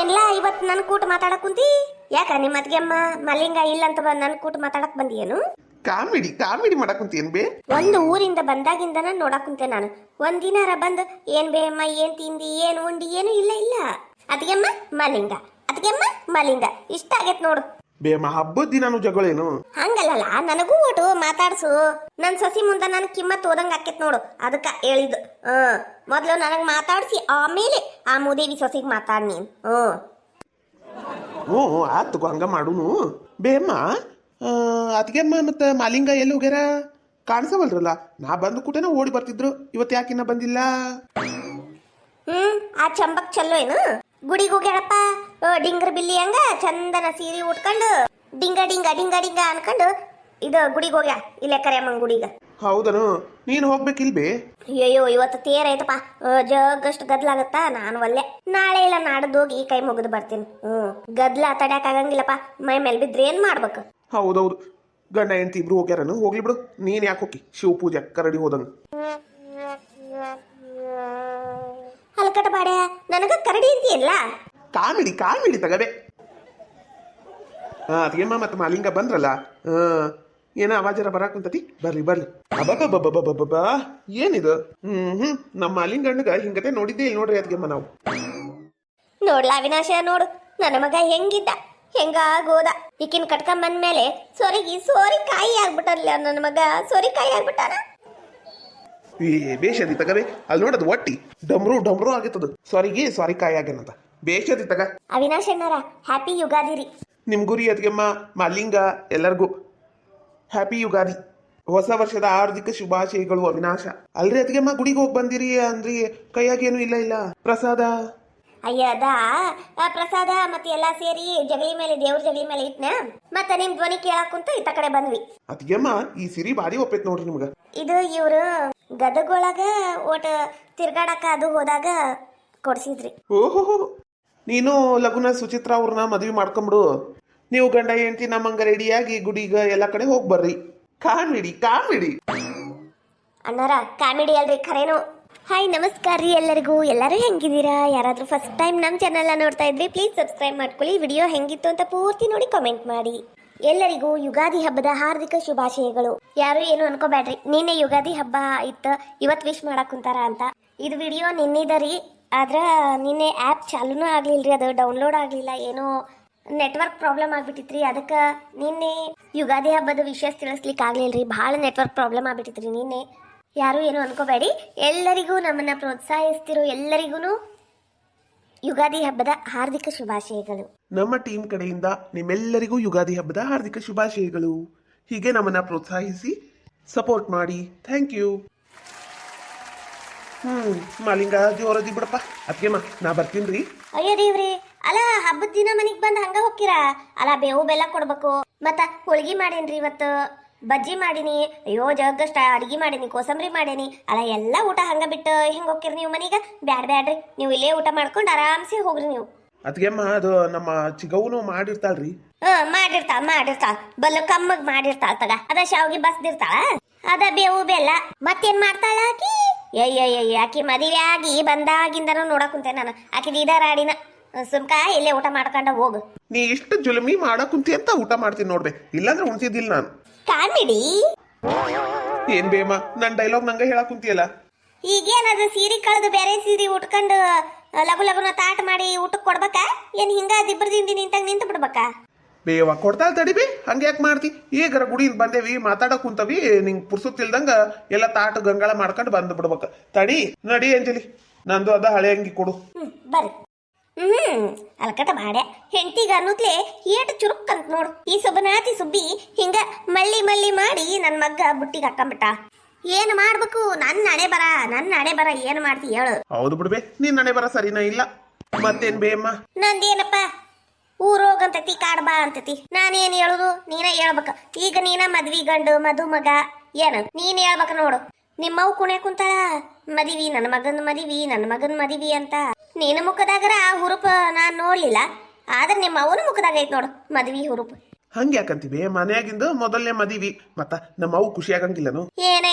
ಏನ್ಲ ಇವತ್ತು ನನ್ ಕೂಟ ಮಾತಾಡಕ್ ಕುಂತಿ ಯಾಕ ನಿಮ್ಮ ಅತ್ಗೆಮ್ಮ ಮಲ್ಲಿಂಗ ಇಲ್ಲ ಅಂತ ನನ್ ಕೂಟ ಮಾತಾಡಕ್ ಬಂದಿಯೇನು? ಕಾಮಿಡಿ ಕಾಮಿಡಿ ಮಾಡಕ್ ಕುಂತೇನ್ ಬೇ? ಒಂದು ಊರಿಂದ ಬಂದಾಗಿಂದನ ನೋಡಕ್ ಕುಂತೆ ನಾನು. ಒಂದಿನಾರ ಬಂದು ಏನ್ ಬೇ ಅಮ್ಮ, ಏನ್ ತಿಂದಿ, ಏನ್ ಉಂಡಿ, ಏನು ಇಲ್ಲ ಇಲ್ಲ. ಅತ್ಗೆಮ್ಮ ಮಲ್ಲಿಂಗ, ಅತ್ಗೆಮ್ಮ ಮಲ್ಲಿಂಗ, ಇಷ್ಟ ಆಗೇತ್ ನೋಡು. ಬೇಮ ಹಬ್ಬದ ದಿನಾನು ಜಗಳೇನು? ಹಂಗಲ್ಲ, ನನಗೂ ಒಟ್ಟು ಮಾತಾಡ್ಸು. ನನ್ ಸಸಿ ಮುಂದ ನನ್ ಕಿಮ್ಮತ್ ಓದಂಗ ಆಕೇತ್ ನೋಡು, ಅದಕ್ಕ ಹೇಳಿದ್ದು. ಮೊದ್ಲು ನನಗ್ ಮಾತಾಡ್ಸಿ ಆಮೇಲೆ ಆ ಮುದೇವಿ ಸೊಸಿಗ್ ಮಾತಾಡ್ ನೀನ್. ಹ್ಞೂ ಆತು ಹಂಗ ಮಾಡುನು. ಬೇಮ್ಮ ಅತ್ಗೆಮ್ಮ ಮತ್ತ ಮಾಲಿಂಗ ಎಲ್ಲಿ ಹೋಗ್ಯಾರ? ಕಾಣಿಸವಲ್ರಲ್ಲ. ನಾ ಬಂದ ಕೂಟನ ಓಡಿ ಬರ್ತಿದ್ರು. ಇವತ್ತು ಯಾಕಿನ್ನ ಬಂದಿಲ್ಲ? ಆ ಚಂಬಕ್ ಚಲ್ಲೋ ಏನು? ಗುಡಿಗೆ ಹೋಗ್ಯಾಳಪ್ಪ. ಡಿಂಗರ್ ಬಿಲ್ಲಿ ಹಂಗ ಚಂದನ ಸೀರೆ ಉಟ್ಕೊಂಡು ಡಿಂಗ ಡಿಂಗ ಡಿಂಗ ಡಿಂಗ ಅನ್ಕೊಂಡು ಇದು ಗುಡಿಗೆ ಹೋಗ್ಯಾ. ಇಲ್ಲೇ ಕರೆಯಮ್ಮಂಗ್ ಗುಡಿಗ. ಹೌದನು? ನೀನು ಹೋಗ್ಬೇಕಿಲ್ಬೇ? ಅಯ್ಯೋ ಇವತ್ತು ತೇರ್ ಐತಪ್ಪ. ಜಗಷ್ಟು ಗದ್ಲಾಗತ್ತ. ನಾನು ಒಲ್ಲೆ. ನಾಳೆ ಇಲ್ಲ ನಾಡ್ದು ಹೋಗಿ ಕೈ ಮುಗಿದು ಬರ್ತೀನಿ. ಗದ್ಲ ತಡ್ಯಾಕ ಆಗಂಗಿಲ್ಲಪ್ಪ. ಮೈ ಮೇಲೆ ಬಿದ್ರೆ ಏನ್ ಮಾಡ್ಬೇಕು? ಹೌದೌದು. ಗಂಡ ಹೆಂಡತಿ ಇಬ್ರು ಹೋಗ್ಯಾರನು? ಹೋಗ್ಲಿ ಬಿಡು. ನೀನ್ ಯಾಕೆ ಹೋಗಿ ಶಿವ ಪೂಜೆ ಕರಡಿ ಹೋದಂಗ? ಹಲ್ಕಟ ಬಾಡ್ಯ, ನನಗ ಕರಡಿ ಅಂತೀಯಲ್ಲ. Comedy comedy ತಗದೆ. ಅತ್ಗೆಮ್ಮ ಮತ್ತೆ ಮಾಲಿಂಗ ಬಂದ್ರಲ್ಲ. ಏನ ಅವಾಜರ ಬರಾಕುಂತತಿ. ಬರ್ಲಿ ಬರ್ಲಿ. ಅಬ್ಬಬ್ಬಬ್ಬಬ್ಬಬ್ಬ ಏನಿದು? ನಮ್ಮ ಮಾಲಿಂಗಣ್ಣಗ ಹಿಂಗತೆ ನೋಡಿದ್ದೇ ಇಲ್ಲ ನೋಡ್ರಿ ಅತ್ಗೆಮ್ಮ ನಾವು. ನೋಡ್ಲಾ ಅವಿನಾಶ, ನೋಡು ನನ್ನ ಮಗ ಹೆಂಗಿದ್ದ, ಹೆಂಗಾಗೋದ. ಈಕಿನ ಕಟ್ಕೊಂಡ್ ಬಂದ್ಮೇಲೆ ಸೋರಿ ಕಾಯಿ ಆಗ್ಬಿಟ್ಟಲ್ಲ ನನ್ನ ಮಗ. ಸೋರಿ ಕಾಯಿ ಆಗ್ಬಿಟ್ಟಾನ. ಬೇಷದಿ ತಗದೆ. ಅಲ್ಲಿ ನೋಡದ್ ಒಟ್ಟಿ ಡಮ್ರು ಡಮ್ರು ಆಗಿತ್ತದು. ಸಾರಿ ಕಾಯಿ ಆಗ್ಯಾನಂತ. ಬೇಷದಿ ತಗ. ಅವಿನಾಶ್ ಅಣ್ಣಾರ ಹ್ಯಾಪಿ ಯುಗಾದಿ ರೀ. ನಿಮ್ ಗುರಿ ಅತ್ಗೆಮ್ಮ ಮಾಲಿಂಗ ಎಲ್ಲರಿಗೂ ಹ್ಯಾಪಿ ಯುಗಾದಿ. ಹೊಸ ವರ್ಷದ ಹಾರ್ದಿಕ ಶುಭಾಶಯಗಳು ಅವಿನಾಶ. ಅಲ್ರಿ ಅತ್ಗೆಮ್ಮ ಗುಡಿಗೆ ಹೋಗಿ ಬಂದಿರಿ ಅಂದ್ರಿ, ಕೈಯಾಗೇನು ಇಲ್ಲ ಇಲ್ಲ ಪ್ರಸಾದ? ಅಯ್ಯದ ಪ್ರಸಾದ ಮತ್ತೆ ಎಲ್ಲಾ ಸೇರಿ ಜಗಲಿ ಮೇಲೆ, ದೇವ್ರ ಜಗಲಿ ಮೇಲೆ ಇಟ್ನ. ಮತ್ತೆ ನಿಮ್ ಧ್ವನಿ ಕೇಳಾಕುಂತ ಇತ್ತ ಕಡೆ ಬಂದ್ವಿ. ಅತ್ಗೆಮ್ಮ ಈ ಸಿರಿ ಬಾರಿ ಒಪ್ಪೈತ್ ನೋಡ್ರಿ ನಿಮ್ಗ. ಇದು ಇವ್ರು ಗದಗೊಳಗ ಓಟ ತಿರ್ಗಾಡಕ ಅದು ಹೋದಾಗ ಕೊಡ್ಸಿದ್ರಿ. ಓಹೋ, ನೀನು ಲಗುನ ಸುಚಿತ್ರಾ ಅವ್ರನ್ನ ಮದ್ವಿ ಮಾಡ್ಕೊಂಬಿಡು. ನೀವು ಗಂಡ ಹೆಂಡತಿ ನಮ್ಮಂಗ ರೆಡಿಯಾಗಿ ಗುಡಿಗ ಎಲ್ಲಾ ಕಡೆ ಹೋಗಿ ಬರ್ರಿ. Comedy comedy. ಅಣ್ಣಾರ ಕಾಮಿಡಿ ಅಲ್ರಿ, ಖರೇನು. ಹಾಯ್ ನಮಸ್ಕಾರ ರೀ ಎಲ್ಲರಿಗೂ. ಎಲ್ಲರೂ ಹೆಂಗಿದ್ದೀರಾ? ಯಾರಾದ್ರೂ ಫಸ್ಟ್ ಟೈಮ್ ನಮ್ಮ ಚಾನಲ್ನ ನೋಡ್ತಾ ಇದ್ರಿ ಪ್ಲೀಸ್ ಸಬ್ಸ್ಕ್ರೈಬ್ ಮಾಡ್ಕೊಳ್ಳಿ. ವಿಡಿಯೋ ಹೆಂಗಿತ್ತು ಅಂತ ಪೂರ್ತಿ ನೋಡಿ ಕಾಮೆಂಟ್ ಮಾಡಿ. ಎಲ್ಲರಿಗೂ ಯುಗಾದಿ ಹಬ್ಬದ ಹಾರ್ದಿಕ ಶುಭಾಶಯಗಳು. ಯಾರು ಏನು ಅನ್ಕೋಬೇಡ್ರಿ, ನಿನ್ನೆ ಯುಗಾದಿ ಹಬ್ಬ ಇತ್ತು, ಇವತ್ತು ವಿಶ್ ಮಾಡಕ್ ಕುಂತಾರ ಅಂತ. ಇದು ವಿಡಿಯೋ ನಿನ್ನಿದರಿ, ಆದ್ರ ನಿನ್ನೆ ಆ್ಯಪ್ ಚಾಲೂನೂ ಆಗ್ಲಿಲ್ರಿ, ಅದು ಡೌನ್ಲೋಡ್ ಆಗ್ಲಿಲ್ಲ. ಏನೋ ನೆಟ್ವರ್ಕ್ ಪ್ರಾಬ್ಲಮ್ ಆಗ್ಬಿಟ್ಟಿತ್ರಿ. ಅದಕ್ಕೆ ನಿನ್ನೆ ಯುಗಾದಿ ಹಬ್ಬದ ವಿಷಯ ತಿಳಿಸ್ಲಿಕ್ಕೆ ಆಗ್ಲಿಲ್ರಿ. ಭಾಳ ನೆಟ್ವರ್ಕ್ ಪ್ರಾಬ್ಲಮ್ ಆಗ್ಬಿಟ್ಟಿತ್ರಿ ನಿನ್ನೆ. ಯಾರು ಏನು ಅನ್ಕೋಬೇಡಿ. ಎಲ್ಲರಿಗೂ ನಮ್ಮನ್ನ ಪ್ರೋತ್ಸಾಹಿಸ್ತಿರೋ ಎಲ್ಲರಿಗೂ ಯುಗಾದಿ ಹಬ್ಬದ ಹಾರ್ದಿಕ ಶುಭಾಶಯಗಳು. ನಮ್ಮ ಟೀಮ್ ಕಡೆಯಿಂದ ನಿಮ್ಮೆಲ್ಲರಿಗೂ ಯುಗಾದಿ ಹಬ್ಬದ ಹಾರ್ದಿಕ ಶುಭಾಶಯಗಳು. ಹೀಗೆ ನಮ್ಮನ್ನ ಪ್ರೋತ್ಸಾಹಿಸಿ ಸಪೋರ್ಟ್ ಮಾಡಿ. Thank you. ಮಾಲಿಂಗ ಜೋರದಿ ಬಿಡಪ್ಪ. ಅತ್ಗೆಮ್ಮ ನಾ ಬರ್ತೀನ್ರಿ. ಅಯ್ಯೋ ದೇವ್ರಿ, ಅಲ್ಲ ಹಬ್ಬದ ದಿನ ಮನಿಗ್ ಬಂದ್ ಹಂಗ ಹೋಗ್ತೀರಾ? ಅಲ್ಲ ಬೇವು ಬೆಲ್ಲ ಕೊಡ್ಬೇಕು. ಮತ್ತ ಹೋಳ್ಗಿ ಮಾಡೇನ್ರಿ ಇವತ್ತು, ಬಜ್ಜಿ ಮಾಡೀನಿ. ಅಯ್ಯೋ ಜಗಷ್ಟ ಅಡಿಗೆ ಮಾಡೀನಿ, ಕೋಸಂಬರಿ ಮಾಡೇನಿ. ಅಲ್ಲ ಎಲ್ಲ ಊಟ ಹಂಗ ಬಿಟ್ಟು ಹೆಂಗ್ ಹೋಗ್ತೀರಿ ನೀವು ಮನೀಗ? ಬ್ಯಾಡ್ರಿ, ನೀವು ಇಲ್ಲೇ ಊಟ ಮಾಡ್ಕೊಂಡು ಆರಾಮ್ಸೆ ಹೋಗ್ರಿ ನೀವು. ಅತ್ಗೆಮ್ಮ ಅದು ನಮ್ಮ ಚಿಗವನು ಮಾಡಿರ್ತಾಳ್ರಿ. ಮಾಡಿರ್ತಾಳ ಬಲ್ಲ ಕಮ್ಮಗ್ ಮಾಡಿರ್ತಾಳ ತಗ. ಅದ ಶಾವ್ಗಿ ಬಸ್ದಿರ್ತಾಳ, ಅದ ಬೇವು ಬೆಲ್ಲ. ಮತ್ತೇನ್ ಮಾಡ್ತಾಳ ಆಕಿ? ಆಕಿ ಮದುವೆ ಆಗಿ ಬಂದಾಗಿಂದನೂ ನೋಡಕ್ ಕುಂತೆ ನಾನು. ಆಕಿದ ಇದಾರಾಡಿನ ಸುಮ್ಕ ಇಲ್ಲೇ ಊಟ ಮಾಡ್ಕೊಂಡ ಹೋಗು. ನೀ ಇಷ್ಟು ಜುಲಮಿ ಮಾಡಕ್ ಕುಂತಿ ಅಂತ ಊಟ ಮಾಡ್ತೀನಿ ನೋಡ್ಬೆ, ಇಲ್ಲಾಂದ್ರೆ ಉಣ್ತಿದ್ದಿಲ್ಲ ನಾನು. ಕಾಮಿಡಿ ಏನ್ ಬೇಮ ನನ್ ಡೈಲಾಗ್ ನಂಗ ಹೇಳಕ್ ಕುಂತಿಯಲ್ಲ? ಈಗೇನದು ಸೀರೆ ಕಳೆದು ಬೇರೆ ಸೀರೆ ಉಟ್ಕೊಂಡು ಲಗು ಲಗುನ ತಾಟ ಮಾಡಿ ಊಟಕ್ಕೆ ಕೊಡ್ಬೇಕಾ? ಏನ್ ಹಿಂಗ ದಿಬ್ಬರದಿಂದ ನಿಂತಾಗ ನಿಂತು ಬಿಡ್ಬೇಕಾ? ಬೇವ ಕೊಡ್ತಾಳ ತಡಿಬಿ, ಹಂಗ ಯಾಕೆ ಮಾಡ್ತಿ? ಈಗರ ಗುಡಿಯಿಂದ ಬಂದೇವಿ, ಮಾತಾಡಕ್ ಕುಂತವಿ, ನಿಂಗ್ ಪುರ್ಸುತ್ತಿಲ್ದಂಗ ಎಲ್ಲ ತಾಟ ಗಂಗಾಳ ಮಾಡ್ಕೊಂಡು ಬಂದ್ ಬಿಡ್ಬೇಕ. ತಡಿ ನಡಿ ಅಂಜಲಿ, ನಂದು ಅದ ಹಳೆ ಅಂಗಿ ಕೊಡು. ಬರ್ರಿ. ಅಲ್ಕಟ ಬಾಡೆ ಹೆಂಡತಿಗ ಅನ್ನೋದ್ಲೆ ಏಟು ಚುರುಕ್ ಅಂತ ನೋಡು. ಈ ಸುಬ್ಬನಾತಿ ಸುಬ್ಬಿ ಹಿಂಗ ಮಳ್ಳಿ ಮಳ್ಳಿ ಮಾಡಿ ನನ್ ಮಗ್ಗ ಬುಟ್ಟಿಗೆ ಹಾಕೊಂಬಿಟ್ಟ. ಏನ್ ಮಾಡ್ಬೇಕು? ನನ್ನ ಹಣೆ ಬರ ಏನ್ ಮಾಡ್ತಿ ಹೇಳು? ಹೌದು ಬಿಡ್ಬೆ, ನೀನ್ ನಡೆ ಬರ ಸರಿನಾ ಇಲ್ಲ. ಮತ್ತೇನ್ ಬೇಮ್ಮ? ನಂದೇನಪ್ಪ, ಊರೋಗಂತತಿ ಕಾಡ್ ಬಾ ಅಂತತಿ. ನಾನೇನ್ ಹೇಳುದು? ನೀನ ಹೇಳ್ಬೇಕ. ಈಗ ನೀನ ಮದ್ವಿ ಗಂಡು ಮಧು ಮಗ ಏನ ನೀನ್ ಹೇಳ್ಬೇಕ ನೋಡು. ನಿಮ್ಮವ್ ಕುಣೆ ಕುಂತಾಳ, ಮದಿವಿ ನನ್ನ ಮಗನ್ ಮದಿವಿ ಅಂತ. ನೀನ ಮುಖದಾಗರ ಆ ಹುರುಪ ನಾನ್ ನೋಡ್ಲಿಲ್ಲ, ಆದ್ರೆ ನಿಮ್ಮ ಅವನ ಮುಖದಾಗ ಐತ್ ನೋಡು ಮದ್ವಿ ಹುರುಪ್. ಹಂಗ ಯಾಕಂತೀವಿ? ಮನ್ಯಾಗಿಂದ ಮೊದಲನೇ ಮದಿವಿ, ಮತ್ತ ನಮ್ಮ ಅವು ಖುಷಿ ಆಗಂಗಿಲ್ಲನು?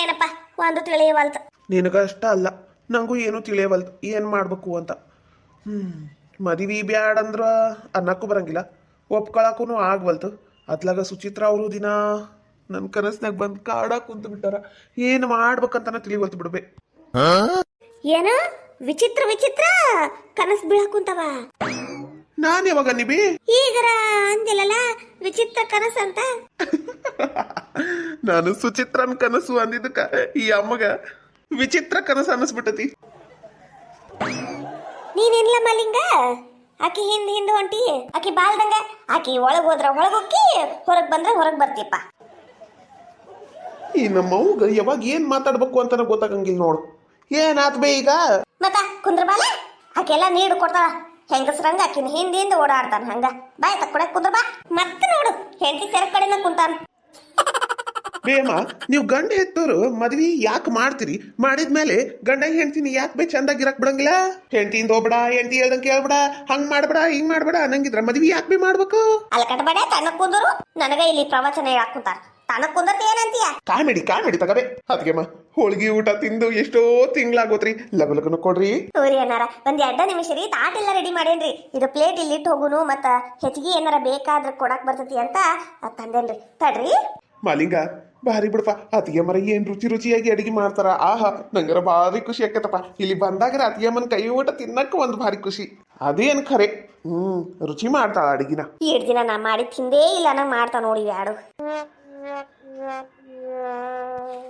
ಏನಪ್ಪ ಒಂದು ತಿಳಿಯವಲ್ತು. ನಿನಗ ಅಷ್ಟ ಅಲ್ಲ, ನಂಗೂ ಏನು ತಿಳಿಯವಲ್ತು ಏನ್ ಮಾಡ್ಬೇಕು ಅಂತ. ಮದುವೆ ಬ್ಯಾಡ ಅಂದ್ರ ಅನ್ನಕ್ಕೂ ಬರಂಗಿಲ್ಲ, ಒಪ್ಕೊಳಕ್ಕೂ ಆಗ್ವಲ್ತು. ಅದ್ಲಾಗ ಸುಚಿತ್ರ ಅವರು ದಿನ ನನ್ನ ಕನಸ್ನಾಗ ಬಂದು ಕಾಡ ಕುಂತು ಬಿಟ್ಟಾರ. ಏನು ಮಾಡ್ಬೇಕಂತನ ತಿಳಿವಲ್ತು ಬಿಡ್ಬೆ. ಏನ ವಿಚಿತ್ರ ವಿಚಿತ್ರ ಕನಸು ಬೀಳಕುಂತವ. ನಾನು ಯಾವಾಗ ನಿಬಿ ಈಗರ ಅಂದಿಲ್ಲಲ್ಲ ವಿಚಿತ್ರ ಕನಸು ಅಂತ. ನಾನು ಸುಚಿತ್ರನ್ ಕನಸು ಅಂದಿದ್ದಕ್ಕ ಈ ಅಮ್ಮಗ ವಿಚಿತ್ರ ಕನಸು ಅನ್ನಿಸ್ಬಿಟ್ಟತಿ. ನೀನಿಲ್ಲ ಮಲ್ಲಿಂಗ, ಆಕಿ ಹಿಂದ್ ಹಿಂದ್ ಹೊಂಟಿ, ಆಕಿ ಬಾಲ್ದಂಗ ಆಕಿ ಒಳಗ್ ಹೋದ್ರ ಒಳಗ್ ಹೋಗಿ ಹೊರಗ್ ಬಂದ್ರ ಹೊರಗ್ ಬರ್ತೀಪ್ಪ. ಈ ನಮ್ಮವ್ಗ ಯಾವಾಗ ಏನ್ ಮಾತಾಡ್ಬೇಕು ಅಂತ ಗೊತ್ತಾಗಂಗಿಲ್ಲ ನೋಡು. ಏನಾತ್ ಬೇ ಈಗ? ಮತ್ತ ಕುಂದ್ರ ಬಾಲ, ಆಕೆಲ್ಲ ನೀಡು ಕೊಡ್ತಾಳ ಹೆಂಗಸ್ರಂಗ ಆಕಿನ ಹಿಂದ್ ಹಿಂದ್ ಓಡಾಡ್ತಾನ ಹಂಗ. ಬಾಯ್ ತಕ್ಕೊಡಕ್ ಕುಂದ್ರ ಬಾ. ಮತ್ತೆ ನೋಡು ಹೆಂಡತಿ ಸೆರ ಕಡೆನ ಕುಂತಾನ. ಬೇಮ, ನೀವು ಗಂಡ ಹೆತ್ತೋರು ಮದ್ವಿ ಯಾಕೆ ಮಾಡ್ತೀರಿ? ಮಾಡಿದ್ಮೇಲೆ ಗಂಡ ಹೆಂಡ್ತಿನಿ ಯಾಕೆ ಬೇ ಚಂದಾಗಿರಕ್ ಬಿಡಂಗಿಲ್ಲ? ಹೆಂಡತಿಯಿಂದ ಹೋಗ್ಬೇಡ, ಹೆಂಡತಿ ಹೇಳ್ದಂಗೆ ಕೇಳ್ಬೇಡ, ಹಂಗ್ ಮಾಡ್ಬೇಡ ಹಿಂಗ್ ಮಾಡ್ಬೇಡ ಅನ್ನಂಗಿದ್ರ ಮದ್ವಿ ಯಾಕೆ ಬೇ ಮಾಡ್ಬೇಕು? ಅಲ್ಲ ಕಟ್ಬೇಡ ತಣ್ಣಕ್ ಕುಂದರು, ನನಗ ಇಲ್ಲಿ ಪ್ರವಚನ ಹೇಳಕ್ ಕುಂತಾರ. ತಣ್ಣಕ್ ಕುಂದರ್ತಿ ಏನಂತೀಯ? ಕಾಮಿಡಿ ತಗಬೇ. ಅದಕ್ಕೆಮ್ಮ ಹೋಳಿಗೆ ಊಟ ತಿಂದು ಎಷ್ಟೋ ತಿಂಗ್ಳಾಗೋತ್ರಿ, ಲಗು ಲಗುನ ಕೊಡ್ರಿ. ಊರಿ ಅಣ್ಣಾರ ಒಂದ್ 2 ನಿಮಿಷ ರೀ, ತಾಟೆಲ್ಲ ರೆಡಿ ಮಾಡೇನ್ರಿ. ಇದು ಪ್ಲೇಟ್ ಇಲ್ಲಿ ಇಟ್ಟು ಹೋಗುನು, ಮತ್ತ ಹೆಚ್ಚಿಗೆ ಏನಾರ ಬೇಕಾದ್ರೆ ಕೊಡಕ್ ಬರ್ತೈತಿ ಅಂತ ತಂದೇನ್ರಿ. ತಡ್ರಿ ಮಾಲಿಂಗ, ಭಾರಿ ಬಿಡಪ್ಪ. ಅತಿಗೆ ಮರ ಏನ್ ರುಚಿಯಾಗಿ ಅಡಿಗೆ ಮಾಡ್ತಾರ. ಆಹಾ, ನಂಗರ ಭಾರಿ ಖುಷಿ ಆಕತ್ತಪ್ಪ. ಇಲ್ಲಿ ಬಂದಾಗ ಅತಿಗೆಮ್ಮನ ಕೈ ಊಟ ತಿನ್ನಕ್ಕ ಒಂದು ಭಾರಿ ಖುಷಿ. ಅದೇನ್ ಖರೆ. ರುಚಿ ಮಾಡ್ತಾಳ ಅಡಿಗಿನ. 2 ದಿನ ನಾ ಮಾಡಿ ತಿಂದೇ ಇಲ್ಲ, ನಾ ಮಾಡ್ತಾ ನೋಡಿ ಯಾಡು.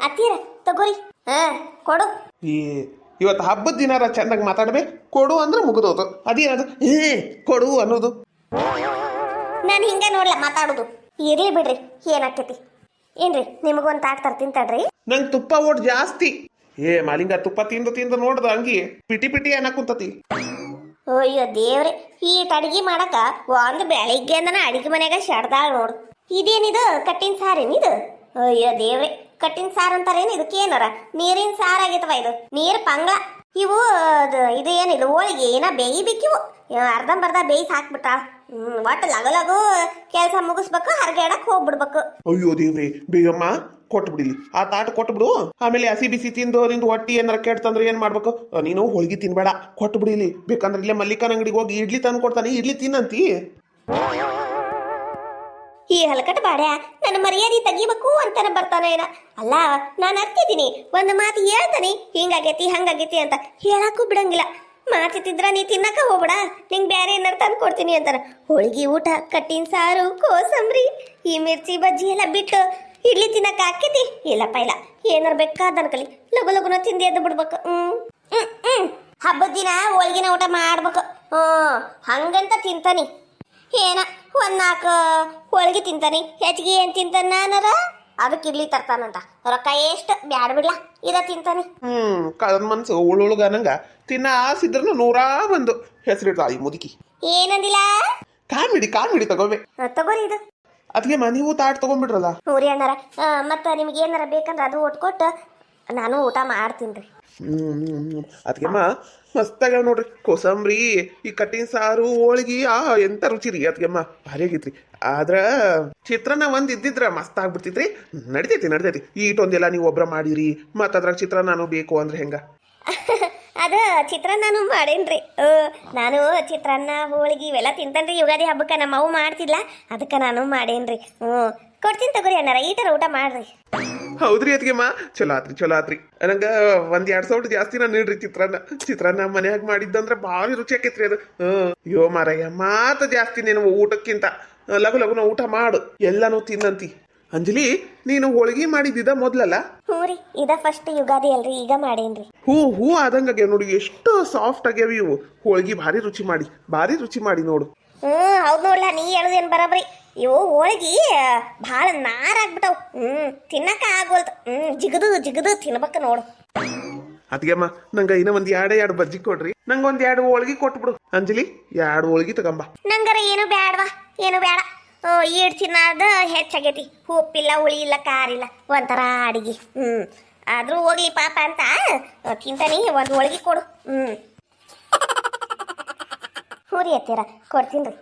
ಅತ್ತೀರ ತಗೋರಿ, ಕೊಡು. ಇವತ್ತು ಹಬ್ಬದ ದಿನಾರ ಚಂದಾಗಿ ಮಾತಾಡ್ಬೇಕು. ಕೊಡು ಅಂದ್ರೆ ಮುಗಿದೋದು. ಅದೇನದು ಕೊಡು ಅನ್ನೋದು? ನಾನು ಹಿಂಗ ನೋಡ್ಲ ಮಾತಾಡುದು. ಇರ್ಲಿ ಬಿಡ್ರಿ, ಏನಾಕೈತಿ ಏನ್ರಿ? ನಿಮಗೊಂದು ತಾಟ್ ತರ್ತೀನಿ ತಡ್ರಿ. ನಂಗೆ ತುಪ್ಪ ಓಟ್ ಜಾಸ್ತಿ. ಮಾಲಿಂಗ, ತುಪ್ಪ ತಿಂದು ನೋಡ್ದ ಹಂಗಿ ಪಿಟಿ ಅನ್ನಕುಂತತಿ. ಅಯ್ಯೋ ದೇವ್ರೆ, ಈಟ್ ಅಡಿಗೆ ಮಾಡಕ ಒಂದು ಬೆಳಿಗ್ಗೆ ಅಂದನ ಅಡಿಗೆ ಮನೆಯಾಗ ಶಡ್ದಾಳ ನೋಡು. ಇದೇನಿದು ಕಟ್ಟಿನ ಸಾರೇನಿದು? ಅಯ್ಯೋ ದೇವ್ರೆ, ಕಟ್ಟಿನ ಸಾರು ಅಂತಾರೇನು ಇದಕ್ಕೆ? ಏನಾರ ನೀರಿನ ಸಾರು ಆಗೈತವ ಇದು, ನೀರ್ ಪಂಗ. ಇವು ಇದು ಏನಿಲ್ಲ ಹೋಳಿಗೆ ಏನ ಬೇಯಿಬೇಕಿವು. ಅರ್ಧಂಬರ್ಧ ಬೇಯಿಸಿ ಹಾಕ್ಬಿಟ್ಟ. ಒಟ್ಟು ಲಗು ಕೆಲಸ ಮುಗಿಸ್ಬೇಕು, ಹರಗಾಡಕ್ ಹೋಗ್ಬಿಡ್ಬೇಕು. ಅಯ್ಯೋ ದೇವ್ರಿ, ಬೇಗಮ್ಮ ಕೊಟ್ಬಿಡಿಲಿ ಆ ತಾಟ ಕೊಟ್ಬಿಡು. ಆಮೇಲೆ ಹಸಿ ಬಿಸಿ ತಿಂದು ನಿಂದು ಹೊಟ್ಟಿ ಏನಾರ ಕೆಡ್ತಂದ್ರೆ ಏನ್ ಮಾಡ್ಬೇಕು? ನೀನು ಹೋಳಿಗೆ ತಿನ್ಬೇಡ, ಕೊಟ್ಬಿಡಿಲಿ. ಬೇಕಂದ್ರೆ ಇಲ್ಲೇ ಮಲ್ಲಿಕನ ಅಂಗಡಿಗೆ ಹೋಗಿ ಇಡ್ಲಿ ತಂದು ಕೊಡ್ತಾನೆ, ಇಡ್ಲಿ ತಿನ್ನಂತಿ. ಈ ಹಲಕಟ್ ಬಾಡ್ಯಾ ನನ್ನ ಮರ್ಯಾದೆ ತೆಗಿಬೇಕು ಅಂತಾನ ಬರ್ತಾನ ಏನ? ಅಲ್ಲ, ನಾನು ಅರ್ತಿದ್ದೀನಿ, ಒಂದು ಮಾತು ಹೇಳ್ತಾನೆ, ಹಿಂಗಾಗೈತಿ ಹಂಗಾಗೈತಿ ಅಂತ ಹೇಳಕ್ಕೂ ಬಿಡಂಗಿಲ್ಲ. ಮಾತಿದ್ರ ನೀ ತಿನ್ನಕ ಹೋಗ್ಬೇಡ, ನಿಂಗೆ ಬೇರೆ ಏನಾರು ತಂದು ಕೊಡ್ತೀನಿ ಅಂತಾನ. ಹೋಳಿಗೆ ಊಟ, ಕಟ್ಟಿನ ಸಾರು, ಕೋಸಂಬರಿ, ಈ ಮಿರ್ಚಿ ಬಜ್ಜಿ ಎಲ್ಲ ಬಿಟ್ಟು ಇಡ್ಲಿ ತಿನ್ನಕ ಆಕೈತಿ? ಇಲ್ಲಪ್ಪ ಇಲ್ಲ, ಏನಾರು ಬೇಕಾದನ್ಕಲಿ ಲಗುನ ತಿಂದಿ ಎದ್ದು ಬಿಡ್ಬೇಕು. ಹಬ್ಬದ ದಿನ ಹೋಳಿಗೆನ ಊಟ ಮಾಡ್ಬೇಕು. ಹಂಗಂತ ತಿಂತಾನಿ ಏನ, 1-4 ಹೋಳಿಗೆ ತಿಂತಾನಿ, ಹೆಚ್ಚಿಗೆ ಏನ್ ತಿಂತಾನ ನಾನರ? ಅದಕ್ಕೆ ಇಡ್ಲಿ ತರ್ತಾನಂತ. ರೊಕ್ಕ ಎಷ್ಟು ಬ್ಯಾಡ ಬಿಡ್ಲಾ, ಇದ ತಿಂತಾನಿ. ಕಳದ ಮನ್ಸು ಉಳುಗನಂಗ ತಿನ್ನ ಆಸಿದ್ರು 101 ಹೆಸರಿಡ್ತಾಳ ಈ ಮುದುಕಿ. ಏನಂದಿಲ್ಲ? ಕಾಮಿಡಿ ತಗೋಬೇ. ತಗೋರಿ ಇದು. ಅದಕ್ಕೆ ನೀವು ತಾಟ್ ತಗೊಂಡ್ಬಿಡ್ರಲ್ಲ. ಊರಿ ಅಣ್ಣಾರ, ಮತ್ತ ನಿಮ್ಗೆ ಏನಾರ ಬೇಕಂದ್ರೆ ಅದು ಒಟ್ಕೊಟ್ಟು ನಾನು ಊಟ ಮಾಡ್ತೀನಿ. ಅದಕ್ಕೆಮ್ಮ ಮಸ್ತಾಗ ನೋಡ್ರಿ, ಕೋಸಂಬರಿ, ಈ ಕಟ್ಟಿನ ಸಾರು, ಹೋಳಿಗೆ, ಎಂತ ರುಚಿ ರೀ. ಅದಕ್ಕೆಮ್ಮ ಭಾರಿ ಆಗೈತ್ರಿ. ಆದ್ರ ಚಿತ್ರಾನ್ನ ಒಂದ್ ಇದ್ದಿದ್ರ ಮಸ್ತ್ ಆಗ್ಬಿಡ್ತಿದ್ರಿ. ನಡಿತೈತಿ. ಈಟೊಂದೆಲ್ಲ ನೀವು ಒಬ್ರ ಮಾಡಿರಿ, ಮತ್ತ ಅದ್ರಾಗ ಚಿತ್ರಾನ್ನೂ ಬೇಕು ಅಂದ್ರೆ ಹೆಂಗ? ಅದ ಚಿತ್ರಾನ್ನೂ ಮಾಡೇನ್ರಿ. ನಾನು ಚಿತ್ರಾನ್ನ ಹೋಳಿಗೆ ಇವೆಲ್ಲ ತಿಂತೇನ್ರಿ. ಯುಗಾದಿ ಹಬ್ಬಕ್ಕೆ ನಮ್ಮ ಅವು ಮಾಡ್ತಿದ್ಲ, ಅದಕ್ಕೆ ನಾನು ಮಾಡೇನ್ರಿ. ಕೊಡ್ತೀನಿ ತಗೋರಿ ಅಣ್ಣಾರ, ಈ ಥರ ಊಟ ಮಾಡ್ರಿ. ಹೌದ್ರಿ ಅದಕ್ಕೆಮ್ಮ, ಚಲೋ ಆತ್ರಿ. ನಂಗ 1-2 ಸೌಟ್ ಜಾಸ್ತಿನ ನೀಡ್ರಿ ಚಿತ್ರಾನ್ನ ಮನ್ಯಾಗ ಮಾಡಿದ್ದಂದ್ರ ಭಾರಿ ರುಚಿ ಆಕೈತ್ರಿ ಅದು. ಯೋ ಮಾರಯ್ಯ, ಮಾತ ಜಾಸ್ತಿ ನೀನು ಊಟಕ್ಕಿಂತ. ಲಗುನ ಊಟ ಮಾಡು, ಎಲ್ಲಾನು ತಿನ್ನಂತಿ. ಅಂಜಲಿ, ನೀನು ಹೋಳಿಗೆ ಮಾಡಿದ್ದ ಮೊದ್ಲಲ್ಲ? ಹ್ಞೂ ರೀ, ಇದ ಫಸ್ಟ್ ಯುಗಾದಿ ಅಲ್ರಿ, ಈಗ ಮಾಡೇನ್ರಿ. ಹೂ ಆದಂಗಾಗ್ಯಾವ ನೋಡಿ, ಎಷ್ಟು ಸಾಫ್ಟ್ ಆಗ್ಯಾವ ಇವು. ಹೋಳಿಗೆ ಭಾರಿ ರುಚಿ ಮಾಡಿ ನೋಡು. ಹೌದು ನೋಡ್ಲ, ನೀ ಹೇಳುದೇನು ಬರಬ್ರಿ. ಇವು ಹೋಳಿಗೆ ಭಾಳ ನಾರಾಗ್ಬಿಟ್ಟವು. ತಿನ್ನಕ ಆಗೋಲ್ತು. ಜಿಗದು ತಿನ್ಬೇಕು ನೋಡು. ಅದ್ಗೆಮ್ಮ, ನಂಗ ಇನ್ನ 2 ಬಜ್ಜಿ ಕೊಡ್ರಿ. ನಂಗ 2 ಹೋಳಿಗೆ ಕೊಟ್ಬಿಡು. ಅಂಜಲಿ, 2 ಹೋಳಿಗೆ ತಗೊಂಬ. ನಂಗರ ಏನು ಬೇಡ. ಈಡ್ ತಿನ್ನೋದು ಹೆಚ್ಚಾಗೈತಿ. ಉಪ್ಪಿಲ್ಲ, ಹುಳಿ ಇಲ್ಲ, ಖಾರಿಲ್ಲ, ಒಂಥರ ಅಡಿಗೆ. ಆದ್ರೂ ಹೋಗ್ಲಿ ಪಾಪ ಅಂತ ತಿಂತಾನಿ. 1 ಹೋಳಿಗೆ ಕೊಡು. ಹ್ಞೂ ರೀ ಅತ್ತೀರ, ಕೊಡ್ತೀನಿ ರೀ.